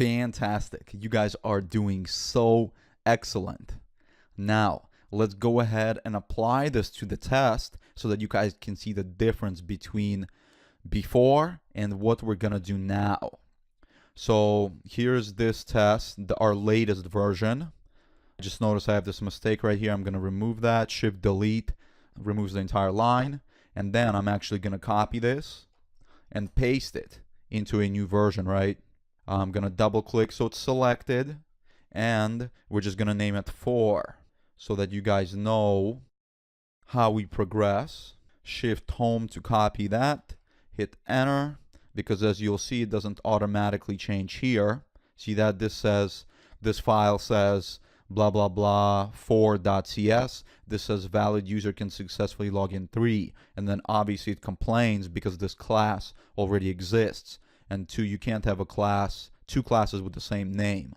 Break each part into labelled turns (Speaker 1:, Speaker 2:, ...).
Speaker 1: Fantastic. You guys are doing so excellent. Now, let's go ahead and apply this to the test so that you guys can see the difference between before and what we're going to do now. So here's this test, our latest version. Just notice I have this mistake right here. I'm going to remove that. Shift delete removes the entire line. And then I'm actually going to copy this and paste it into a new version, right? I'm going to double click so it's selected. And we're just going to name it 4 so that you guys know how we progress. Shift home to copy that. Hit enter, because as you'll see, it doesn't automatically change here. See that this file says blah blah blah 4.cs. This says valid user can successfully log in 3, and then obviously it complains because this class already exists, and 2, you can't have two classes with the same name.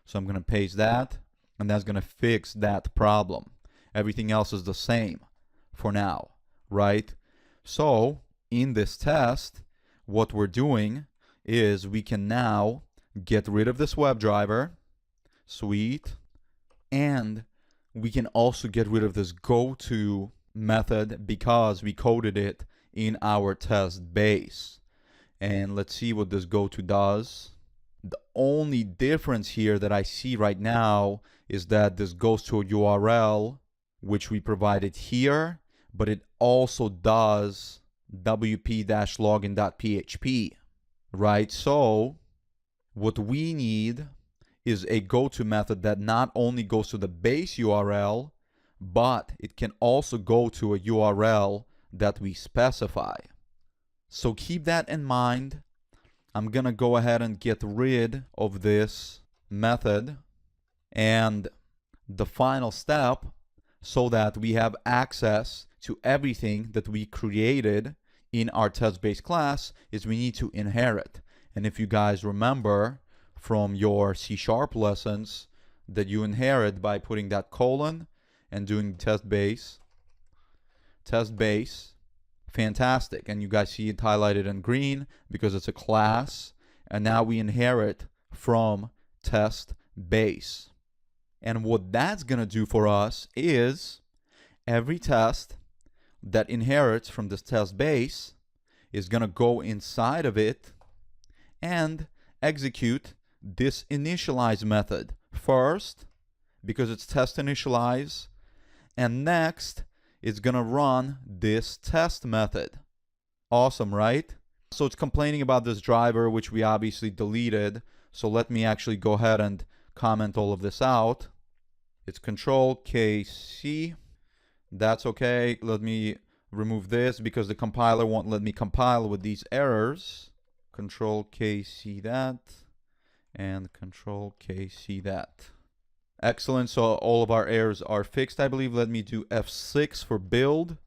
Speaker 1: So I'm going to paste that, and that's going to fix that problem. Everything else is the same for now, right? So in this test, what we're doing is we can now get rid of this WebDriver. Sweet. And we can also get rid of this goTo method because we coded it in our TestBase. And let's see what this goTo does. The only difference here that I see right now is that this goes to a URL which we provided here, but it also does wp-login.php, right? So what we need is a goTo method that not only goes to the base URL, but it can also go to a URL that we specify. So keep that in mind. I'm gonna go ahead and get rid of this method and the final step, so that we have access to everything that we created in our TestBase class, is we need to inherit. And if you guys remember from your C# lessons, that you inherit by putting that colon and doing TestBase. Fantastic. And you guys see it highlighted in green because it's a class. And now we inherit from TestBase. And what that's going to do for us is every test that inherits from this TestBase is going to go inside of it and execute this initialize method first, because it's test initialize, and next it's going to run this test method. Awesome, right? So it's complaining about this driver, which we obviously deleted. So let me actually go ahead and comment all of this out. It's Control-KC. That's okay. Let me remove this because the compiler won't let me compile with these errors. Control-KC that, and Control-KC that. Excellent. So all of our errors are fixed, I believe. Let me do F6 for build.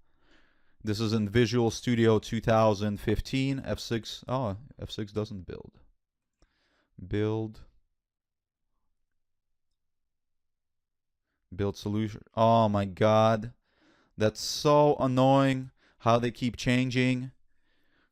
Speaker 1: This is in Visual Studio 2015. F6. Oh, F6 doesn't build. Build solution. Oh my God. That's so annoying how they keep changing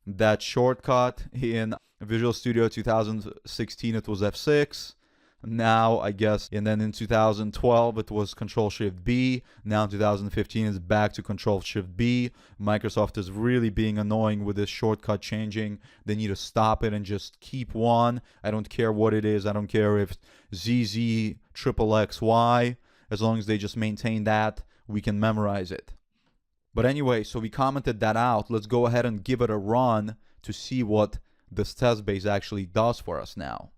Speaker 1: that shortcut. In Visual Studio 2016 it was F6. Now I guess, and then in 2012 it was Control-Shift-B. Now in 2015 it's back to Control-Shift-B. Microsoft is really being annoying with this shortcut changing. They need to stop it and just keep one. I don't care what it is. I don't care if ZZXXY. As long as they just maintain that, we can memorize it. But anyway, so we commented that out. Let's go ahead and give it a run to see what this TestBase actually does for us now.